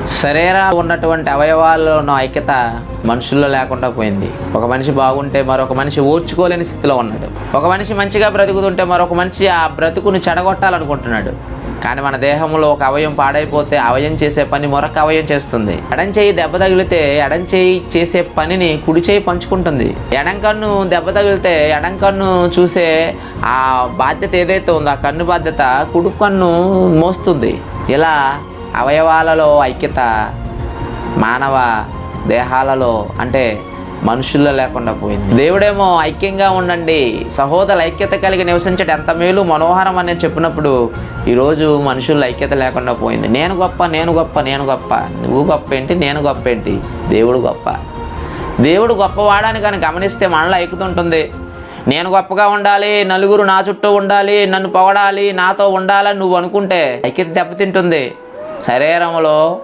శరీరాలు ఉన్నటువంటి అవయవాల్లోనూ ఐక్యత మనుషుల్లో లేకుండా పోయింది. ఒక మనిషి బాగుంటే మరొక మనిషి ఓర్చుకోలేని స్థితిలో ఉన్నాడు. ఒక మనిషి మంచిగా బ్రతుకుతుంటే మరొక మనిషి ఆ బ్రతుకుని చెడగొట్టాలనుకుంటున్నాడు. కానీ మన దేహంలో ఒక అవయం పాడైపోతే అవయం చేసే పని మరొక అవయం చేస్తుంది. ఎడం చేయి దెబ్బ తగిలితే ఎడం చేయి చేసే పనిని కుడి చేయి పంచుకుంటుంది. ఎడం కన్ను దెబ్బ తగిలితే ఎడం కన్ను చూసే ఆ బాధ్యత ఏదైతే ఉందో ఆ కన్ను బాధ్యత కుడి కన్ను మోస్తుంది. ఇలా అవయవాలలో ఐక్యత మానవ దేహాలలో అంటే మనుషుల్లో లేకుండా పోయింది. దేవుడేమో ఐక్యంగా ఉండండి, సహోదరుల ఐక్యత కలిగి నివసించడం ఎంత మేలు మనోహరం అనేది చెప్పినప్పుడు ఈరోజు మనుషుల్లో ఐక్యత లేకుండా పోయింది. నేను గొప్ప, నేను గొప్ప, నేను గొప్ప, నువ్వు గొప్ప ఏంటి, నేను గొప్ప ఏంటి, దేవుడు గొప్ప. దేవుడు గొప్పవాడని కానీ గమనిస్తే మనలో ఎక్కుతుంటుంది. నేను గొప్పగా ఉండాలి, నలుగురు నా చుట్టూ ఉండాలి, నన్ను పొగడాలి, నాతో ఉండాలని నువ్వు అనుకుంటే ఐక్యత దెబ్బతింటుంది. శరీరంలో